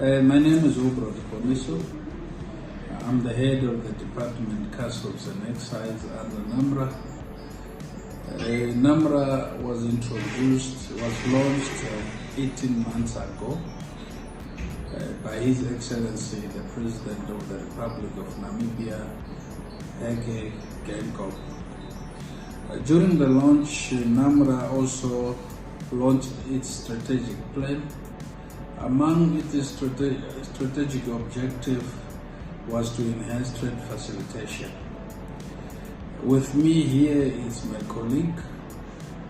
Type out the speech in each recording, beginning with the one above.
My name is Wilbroad Poniso. I'm the head of the Department Customs and Excise under NamRA. NamRA was launched 18 months ago by His Excellency the President of the Republic of Namibia, Hage Geingob. During the launch, NamRA also launched its strategic plan. Among its strategic objective was to enhance trade facilitation. With me here is my colleague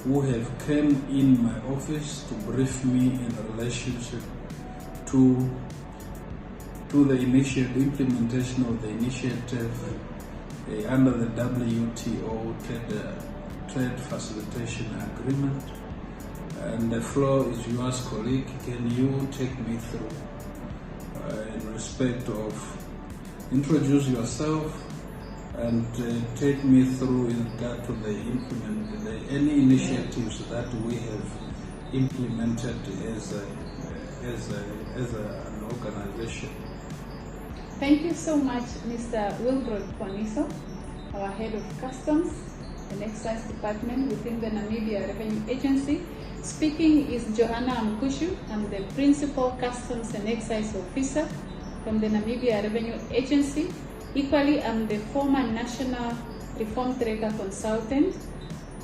who have come in my office to brief me in relationship to the implementation of the initiative under the WTO Trade Facilitation Agreement. And the floor is yours, colleague. Can you take me through in respect of introduce yourself and take me through in regard to any initiatives that we have implemented as an organization? Thank you so much, Mr. Wilbroad Poniso, our head of Customs and Excise Department within the Namibia Revenue Agency. Speaking is Johanna Amukushu. I'm the Principal Customs and Excise Officer from the Namibia Revenue Agency. Equally, I'm the former National Reform Tracker Consultant,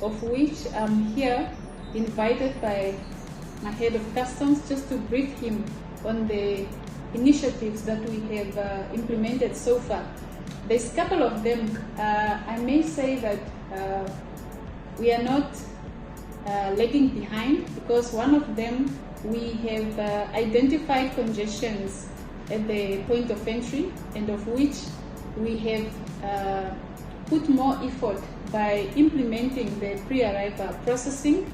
of which I'm here invited by my head of Customs just to brief him on the initiatives that we have implemented so far. There's a couple of them. I may say that we are not lagging behind, because one of them, we have identified congestions at the point of entry, and of which we have put more effort by implementing the pre-arrival processing,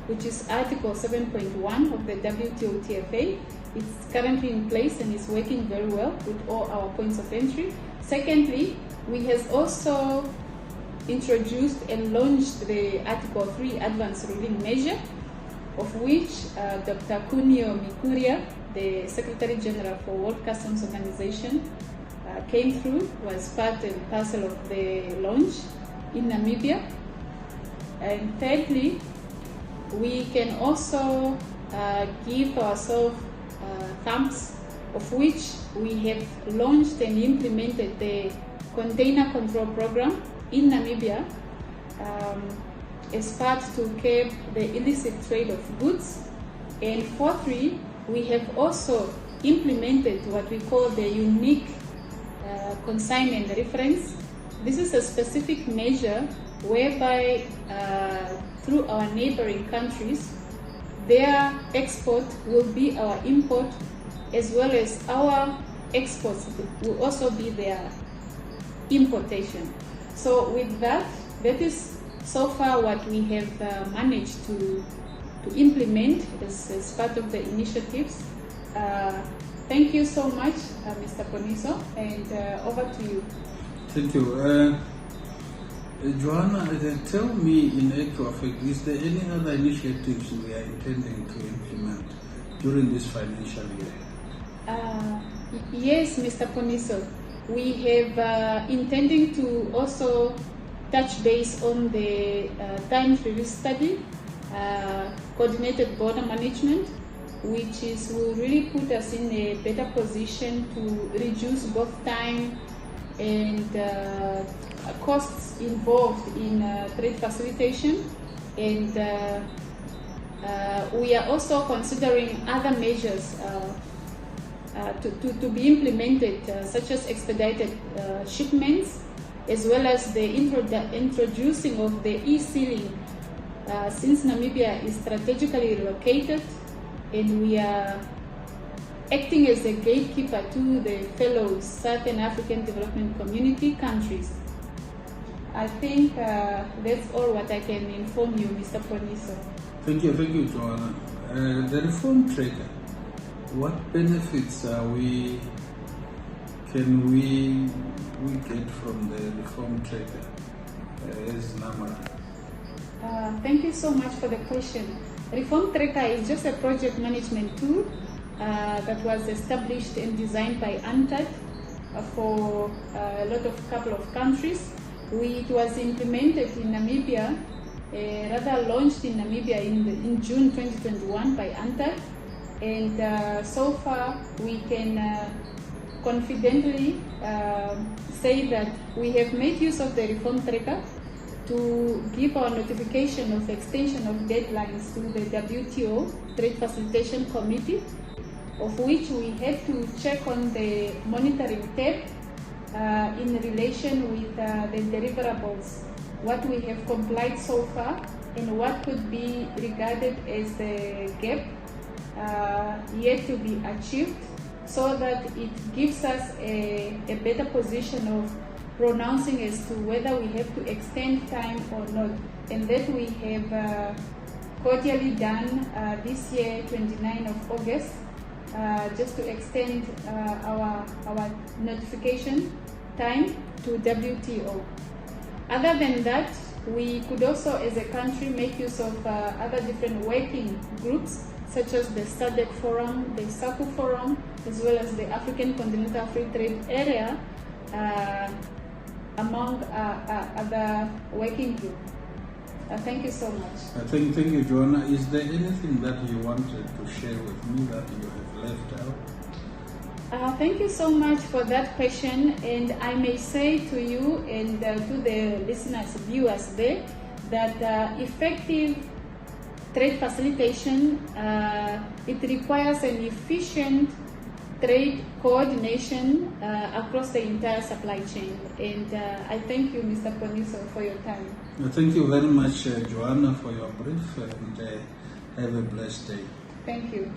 which is Article 7.1 of the WTO TFA. It's currently in place and is working very well with all our points of entry. Secondly, we have also introduced and launched the Article 3 Advanced Ruling Measure, of which Dr. Kunio Mikuria, the Secretary General for World Customs Organization, came through, was part and parcel of the launch in Namibia. And thirdly, we can also give ourselves thumbs, of which we have launched and implemented the Container Control Program in Namibia as part to curb the illicit trade of goods. And fourthly, we have also implemented what we call the unique consignment reference. This is a specific measure whereby through our neighboring countries, their export will be our import, as well as our exports will also be their importation. So with that, that is so far what we have managed to implement as part of the initiatives. Thank you so much, Mr. Poniso, and over to you. Thank you. Johanna, tell me in actual fact, is there any other initiatives we are intending to implement during this financial year? Yes, Mr. Poniso. We have intending to also touch base on the time release study, coordinated border management, which will really put us in a better position to reduce both time and costs involved in trade facilitation. And we are also considering other measures to be implemented, such as expedited shipments, as well as the introducing of the e-sealing, since Namibia is strategically located and we are acting as a gatekeeper to the fellow Southern African Development Community countries. I think that's all what I can inform you, Mr. Poniso. Thank you, Johanna. The reform tracker, what benefits can we get from the reform tracker as NamRA? Thank you so much for the question. Reform Tracker is just a project management tool that was established and designed by UNCTAD for a couple of countries. It was implemented in Namibia, launched in Namibia in June 2021 by UNCTAD, and so far we can confidently say that we have made use of the reform tracker to give our notification of extension of deadlines to the WTO Trade Facilitation Committee, of which we had to check on the monitoring tab in relation with the deliverables, what we have complied so far and what could be regarded as the gap yet to be achieved, so that it gives us a better position of pronouncing as to whether we have to extend time or not. And that we have cordially done this year, 29 of August, just to extend our notification time to WTO. Other than that, we could also, as a country, make use of other different working groups, such as the SADC Forum, the SACU Forum, as well as the African Continental Free Trade Area, among other working groups. Thank you so much. Thank you, Johanna. Is there anything that you wanted to share with me that you have left out? Thank you so much for that question, and I may say to you and to the listeners, viewers there, that effective trade facilitation, it requires an efficient trade coordination across the entire supply chain. And I thank you, Mr. Poniso, for your time. Thank you very much, Johanna, for your brief, and have a blessed day. Thank you.